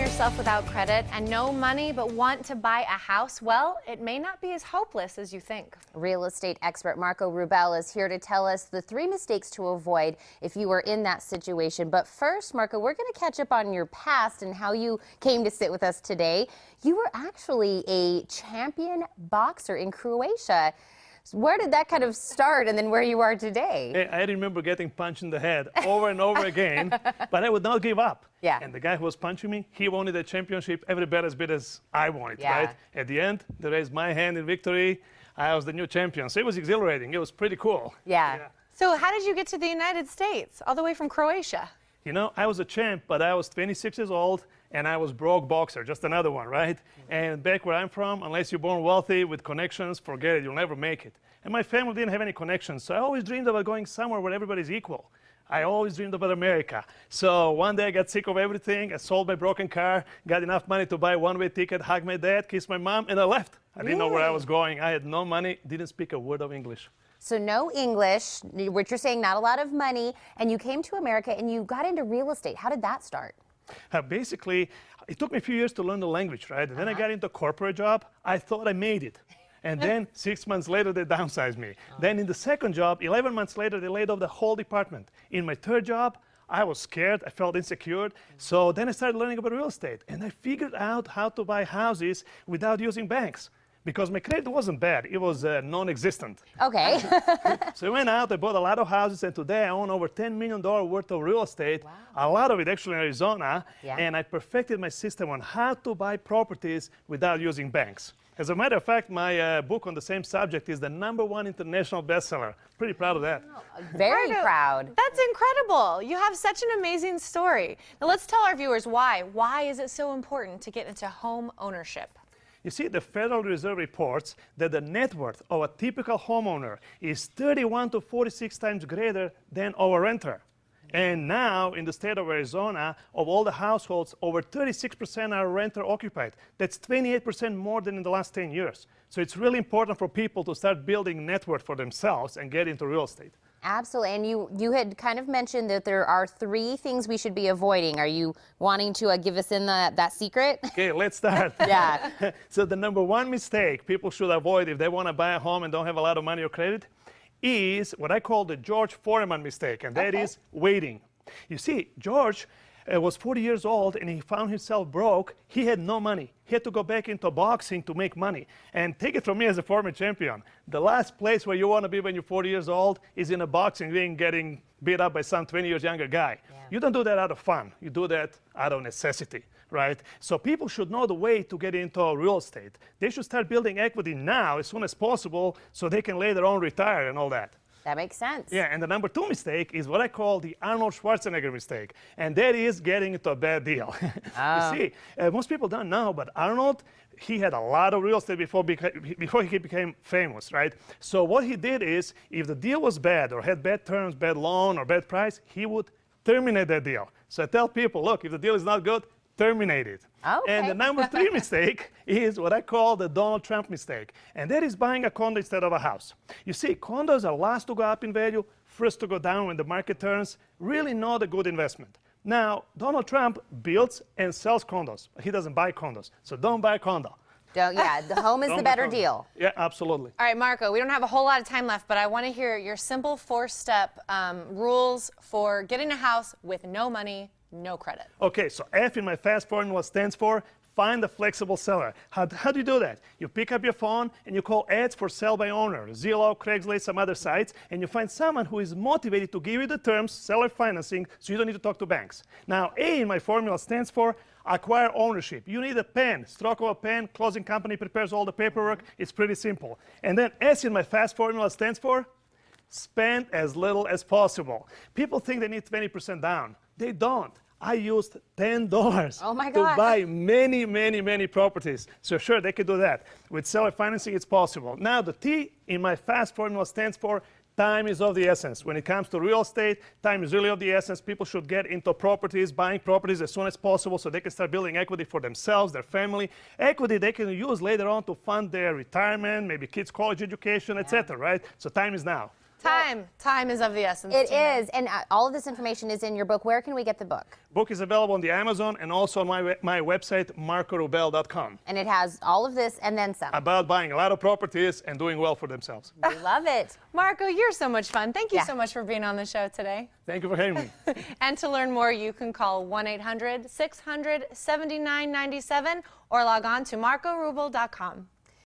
yourself without credit and no money but want to buy a house? Well, it may not be as hopeless as you think. Real estate expert Marko Rubel is here to tell us the 3 mistakes to avoid if you were in that situation. But first, Marko, we're going to catch up on your past and how you came to sit with us today. You were actually a champion boxer in Croatia. Where did that kind of start and then where you are today? I remember getting punched in the head over and over again, but I would not give up. Yeah. And the guy who was punching me, he wanted the championship every bit as I wanted, right? At the end, they raised my hand in victory. I was the new champion. So it was exhilarating. It was pretty cool. Yeah. So how did you get to the United States, all the way from Croatia? You know, I was a champ, but I was 26 years old, and I was broke boxer, just another one, right? And back where I'm from, unless you're born wealthy with connections, forget it, you'll never make it. And my family didn't have any connections, so I always dreamed about going somewhere where everybody's equal. I always dreamed about America. So one day I got sick of everything, I sold my broken car, got enough money to buy a one-way ticket, hugged my dad, kissed my mom, and I left. I didn't know where I was going. I had no money, didn't speak a word of English. So no English, what you're saying, not a lot of money, and you came to America and you got into real estate. How did that start? Basically, it took me a few years to learn the language, right? And then I got into a corporate job. I thought I made it. And then 6 months later, they downsized me. Then in the second job, 11 months later, they laid off the whole department. In my third job, I was scared, I felt insecure. So then I started learning about real estate. And I figured out how to buy houses without using banks. Because my credit wasn't bad, it was non-existent. Okay. So I went out, I bought a lot of houses, and today I own over $10 million worth of real estate. Wow. A lot of it actually in Arizona. Yeah. And I perfected my system on how to buy properties without using banks. As a matter of fact, my book on the same subject is the #1 international bestseller. Pretty proud of that. Oh, very proud. That's incredible. You have such an amazing story. Now let's tell our viewers why. Why is it so important to get into home ownership? You see, the Federal Reserve reports that the net worth of a typical homeowner is 31 to 46 times greater than of a renter. And now, in the state of Arizona, of all the households, over 36% are renter occupied. That's 28% more than in the last 10 years. So it's really important for people to start building net worth for themselves and get into real estate. Absolutely. And you had kind of mentioned that there are 3 things we should be avoiding. Are you wanting to give us in that secret? Okay, let's start. Yeah. So the #1 mistake people should avoid if they want to buy a home and don't have a lot of money or credit is what I call the George Foreman mistake, and that is waiting. You see, George was 40 years old and he found himself broke. He had no money. He had to go back into boxing to make money. And take it from me as a former champion, the last place where you want to be when you're 40 years old is in a boxing ring getting beat up by some 20 years younger guy. Yeah. You don't do that out of fun. You do that out of necessity, right? So people should know the way to get into real estate. They should start building equity now as soon as possible so they can later on retire and all that. That makes sense. Yeah, and the #2 mistake is what I call the Arnold Schwarzenegger mistake, and that is getting into a bad deal. You see, most people don't know, but Arnold, he had a lot of real estate before he became famous, right? So what he did is, if the deal was bad or had bad terms, bad loan, or bad price, he would terminate that deal. So I tell people, look, if the deal is not good, terminate it. Okay. And the #3 mistake is what I call the Donald Trump mistake, and that is buying a condo instead of a house. You see, condos are last to go up in value, first to go down when the market turns, really not a good investment. Now, Donald Trump builds and sells condos, but he doesn't buy condos, so don't buy a condo. Yeah, the home is the better deal. Yeah, absolutely. All right, Marko, we don't have a whole lot of time left, but I want to hear your simple 4-step rules for getting a house with no money, no credit. Okay, so F in my FAST formula stands for find a flexible seller. How do you do that? You pick up your phone and you call ads for sale by owner, Zillow, Craigslist, some other sites, and you find someone who is motivated to give you the terms, seller financing, so you don't need to talk to banks. Now, A in my formula stands for acquire ownership. You need a pen, stroke of a pen, closing company prepares all the paperwork. It's pretty simple. And then S in my FAST formula stands for spend as little as possible. People think they need 20% down. They don't. I used $10 to buy many properties. So sure, they could do that. With seller financing, it's possible. Now, the T in my FAST formula stands for time is of the essence. When it comes to real estate, time is really of the essence. People should get into properties, buying properties as soon as possible so they can start building equity for themselves, their family. Equity they can use later on to fund their retirement, maybe kids' college education, etc., right? So time is now. Time is of the essence. It Tina. is, and all of this information is in your book. Where can we get the book? Book is available on the Amazon and also on my website, markorubel.com. And it has all of this and then some. About buying a lot of properties and doing well for themselves. We love it. Marko, you're so much fun. Thank you Yeah. so much for being on the show today. Thank you for having me. And to learn more, you can call 1-800-600-7997 or log on to markorubel.com.